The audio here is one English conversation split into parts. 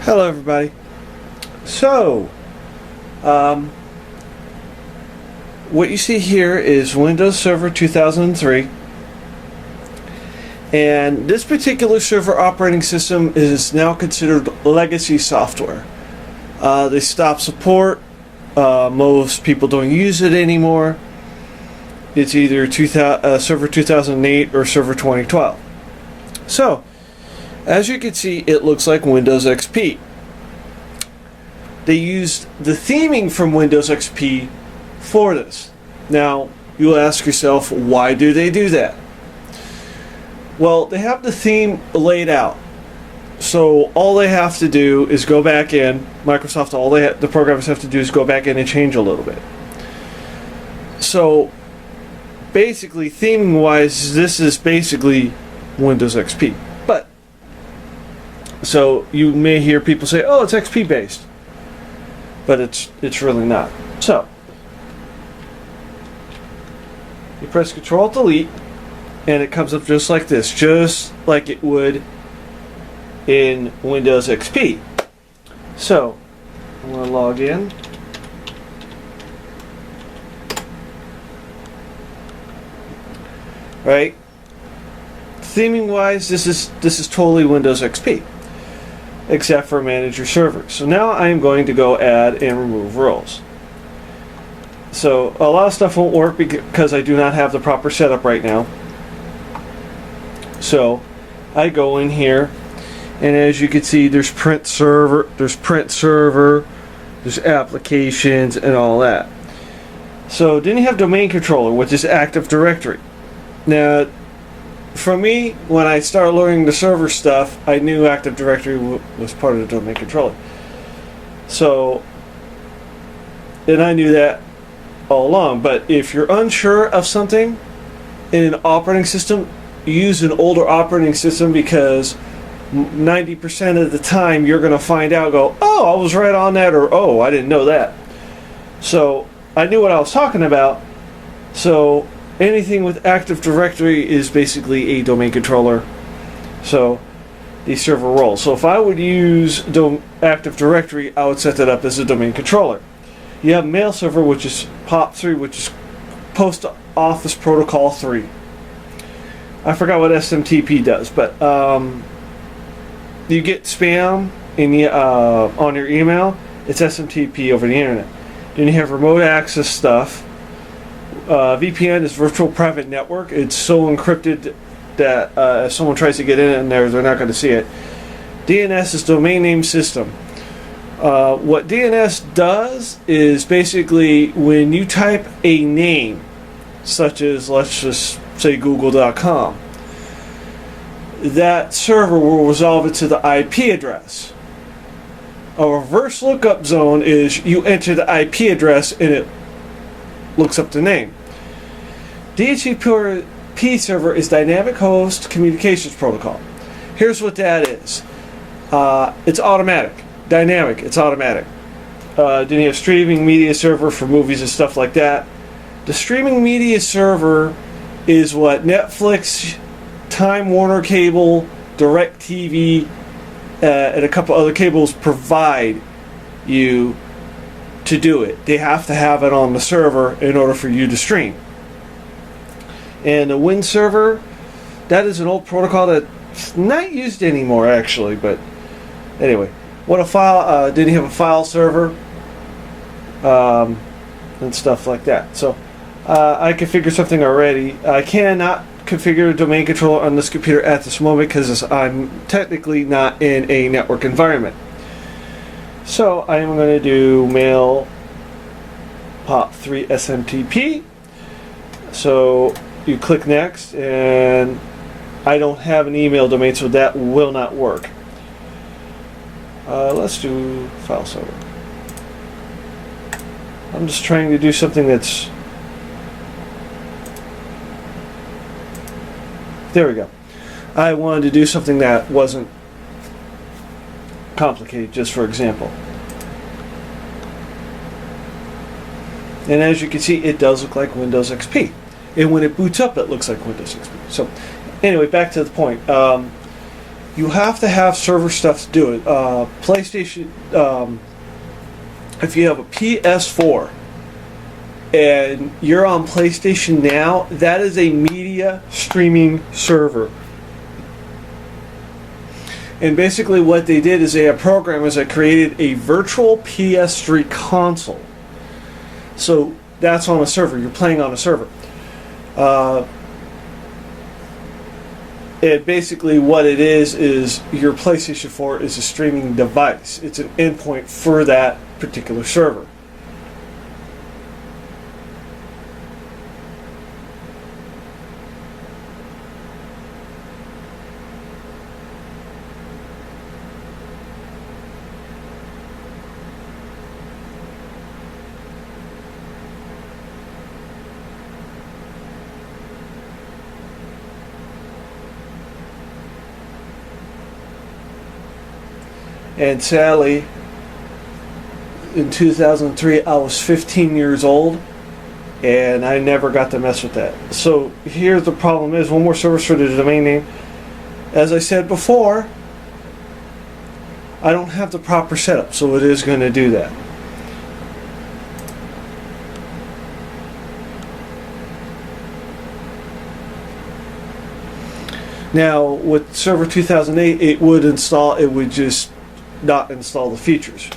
Hello everybody. So, what you see here is Windows Server 2003, and this particular server operating system is now considered legacy software. They stopped support. Most people don't use it anymore. It's either Server 2008 or Server 2012. So, as you can see, it looks like Windows XP. They used the theming from Windows XP for this. Now, you'll ask yourself, why do they do that? Well, they have the theme laid out. So all they have to do is go back in. Microsoft, the programmers have to do is go back in and change a little bit. So, basically, theming-wise, this is basically Windows XP. So you may hear people say, "Oh, it's XP based," but it's really not. So you press Control-Delete, and it comes up just like this, just like it would in Windows XP. So I'm going to log in. Right? Theming-wise, this is totally Windows XP, except for manage your server. So now I'm going to go add and remove roles. So a lot of stuff won't work because I do not have the proper setup right now. So I go in here, and as you can see, there's print server, there's applications, and all that. So then you have domain controller, which is Active Directory. Now, for me, when I started learning the server stuff, I knew Active Directory was part of the domain controller. So, and I knew that all along. But if you're unsure of something in an operating system, use an older operating system, because 90% of the time you're going to find out, go, "Oh, I was right on that," or "Oh, I didn't know that." So I knew what I was talking about. So anything with Active Directory is basically a domain controller. So the server roles. So if I would use Active Directory, I would set that up as a domain controller. You have Mail Server, which is POP3, which is Post Office Protocol 3. I forgot what SMTP does, but you get spam on your email. It's SMTP over the internet. Then you have remote access stuff. VPN is Virtual Private Network. It's so encrypted that if someone tries to get in there, they're not going to see it. DNS is Domain Name System. What DNS does is basically when you type a name, such as, let's just say, Google.com, that server will resolve it to the IP address. A reverse lookup zone is you enter the IP address and it looks up the name. DHCP server is Dynamic Host Communications Protocol. Here's what that is. It's automatic. Dynamic, it's automatic. Then you have streaming media server for movies and stuff like that. The streaming media server is what Netflix, Time Warner Cable, DirecTV, and a couple other cables provide you to do it. They have to have it on the server in order for you to stream. And the Win server, that is an old protocol that's not used anymore, actually. But anyway, what a file. Then you have a file server and stuff like that. So I configured something already. I cannot configure a domain controller on this computer at this moment because I'm technically not in a network environment. So I am going to do mail POP3 SMTP. So you click next, and I don't have an email domain, so that will not work. Let's do file server. I'm just trying to do something that's... There we go. I wanted to do something that wasn't complicated, just for example. And as you can see, it does look like Windows XP. And when it boots up, it looks like Windows XP. So, anyway, back to the point. you have to have server stuff to do it. PlayStation, if you have a PS4 and you're on PlayStation Now, that is a media streaming server. And basically what they did is they had programmers that created a virtual PS3 console. So that's on a server. You're playing on a server. And basically what it is your PlayStation 4 is a streaming device. It's an endpoint for that particular server. And sadly, in 2003, I was 15 years old, and I never got to mess with that. So here's the problem is, one more service for the domain name. As I said before, I don't have the proper setup, so it is going to do that. Now, with Server 2008, it would just not install the features.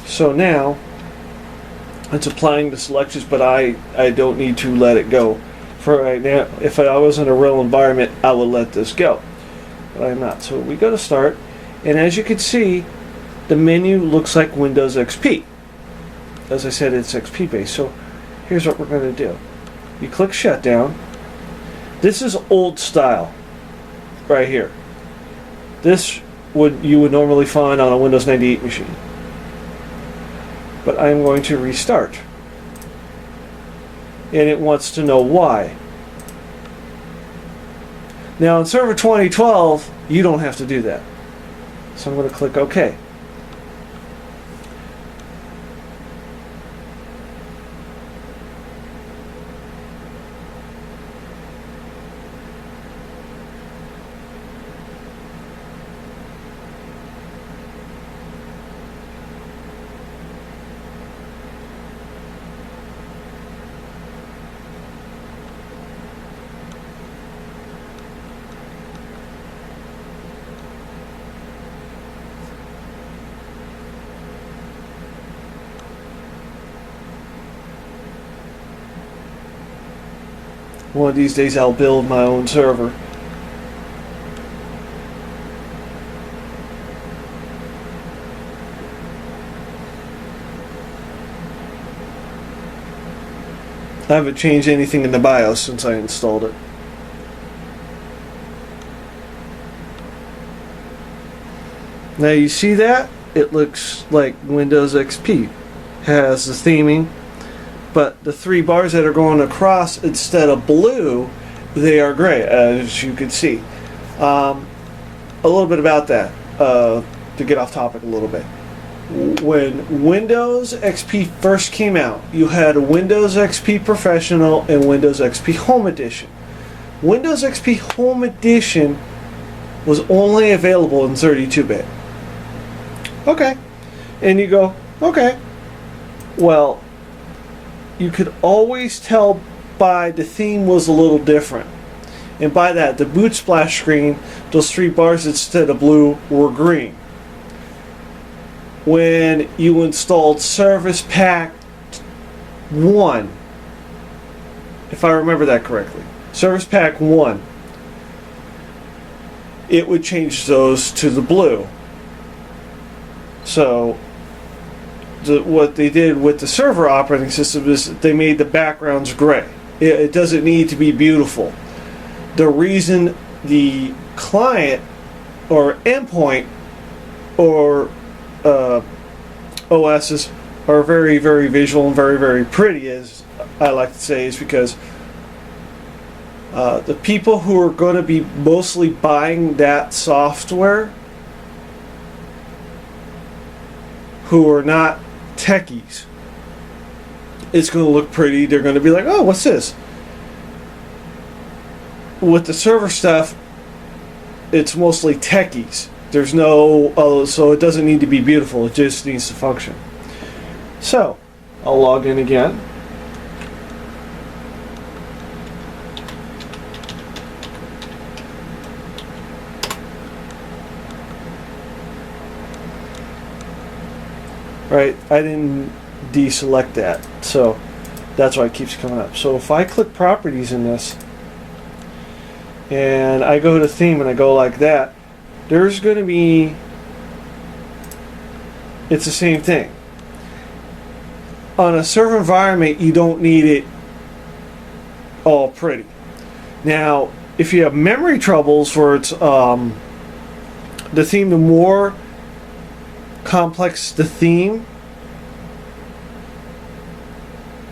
So now it's applying the selections, but I don't need to let it go. For right now, if I was in a real environment, I would let this go. But I'm not. So we go to start, and as you can see, the menu looks like Windows XP. As I said, it's XP based. So here's what we're going to do. You click shutdown. This is old style right here. This you would normally find on a Windows 98 machine. But I'm going to restart. And it wants to know why. Now in Server 2012, you don't have to do that. So I'm going to click OK. One of these days I'll build my own server. I haven't changed anything in the BIOS since I installed it. Now you see that? It looks like Windows XP. Has the theming, but the three bars that are going across, instead of blue, they are gray, as you can see. A little bit about that, to get off topic a little bit. When Windows XP first came out, you had a Windows XP Professional and Windows XP Home Edition. Windows XP Home Edition was only available in 32-bit. Okay. And you go, okay. Well, you could always tell by the theme was a little different. And by that, the boot splash screen, those three bars instead of blue were green. When you installed Service Pack 1, if I remember that correctly, Service Pack 1, it would change those to the blue. So what they did with the server operating system is they made the backgrounds gray. It doesn't need to be beautiful. The reason the client or endpoint or OSs are very, very visual and very, very pretty, as I like to say, is because the people who are going to be mostly buying that software, who are not techies, it's going to look pretty. They're going to be like, oh, what's this? With the server stuff, it's mostly techies. There's no, so it doesn't need to be beautiful. It just needs to function. So, I'll log in again. Right, I didn't deselect that, so that's why it keeps coming up. So if I click properties in this, and I go to theme and I go like that, there's going to be, it's the same thing. On a server environment, you don't need it all pretty. Now, if you have memory troubles where it's the theme, the more complex the theme,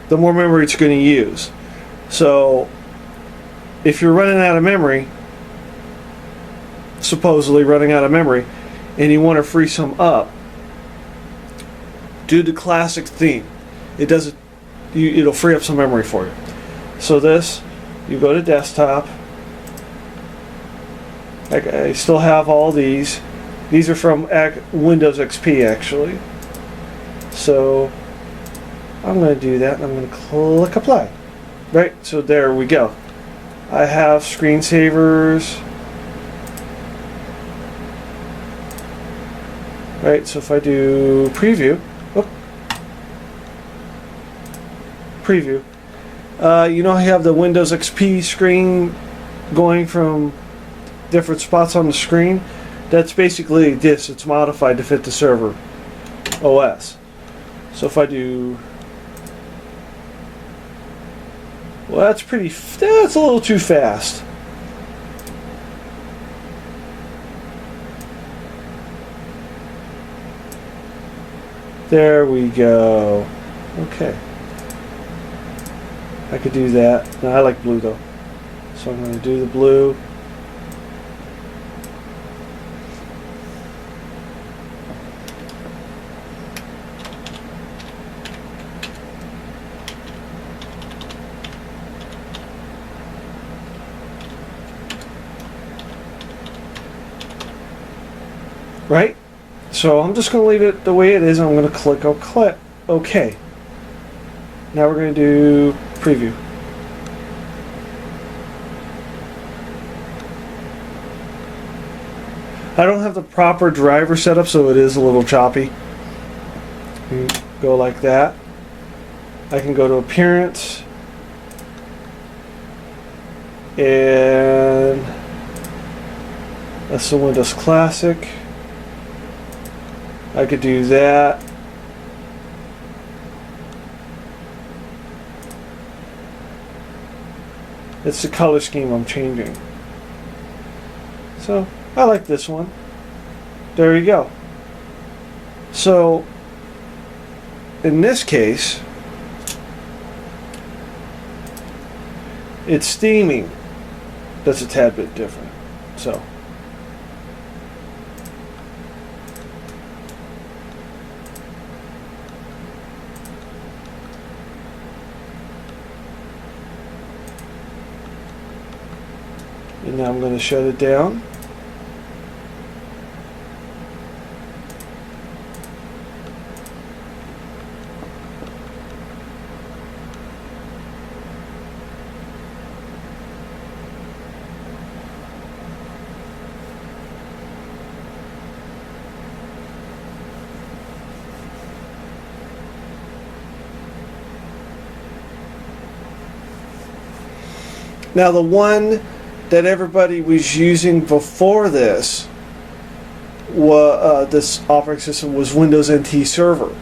the more memory it's going to use. So if you're running out of memory, supposedly running out of memory, and you want to free some up, do the classic theme. It does it. It'll free up some memory for you. So this, you go to desktop. I still have all these. These are from Windows XP actually. So I'm going to do that, and I'm going to click apply. Right, so there we go. I have screensavers. Right, so if I do preview, preview, you know, I have the Windows XP screen going from different spots on the screen. That's basically this. It's modified to fit the server OS. So if I do, well, that's a little too fast. There we go. Okay. I could do that. No, I like blue though. So I'm going to do the blue. Right? So I'm just going to leave it the way it is. I'm going to click OK. Now we're going to do preview. I don't have the proper driver set up, so it is a little choppy. You go like that. I can go to appearance, and that's the Windows Classic. I could do that. It's the color scheme I'm changing. So I like this one. There you go. So in this case, it's theming that's a tad bit different. So and now I'm going to shut it down. Now the one that everybody was using before this this operating system was Windows NT Server.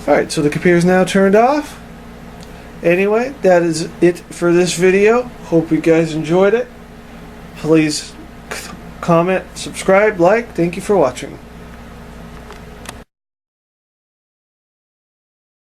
Alright, so the computer is now turned off. Anyway, that is it for this video. Hope you guys enjoyed it. Please comment, subscribe, like. Thank you for watching.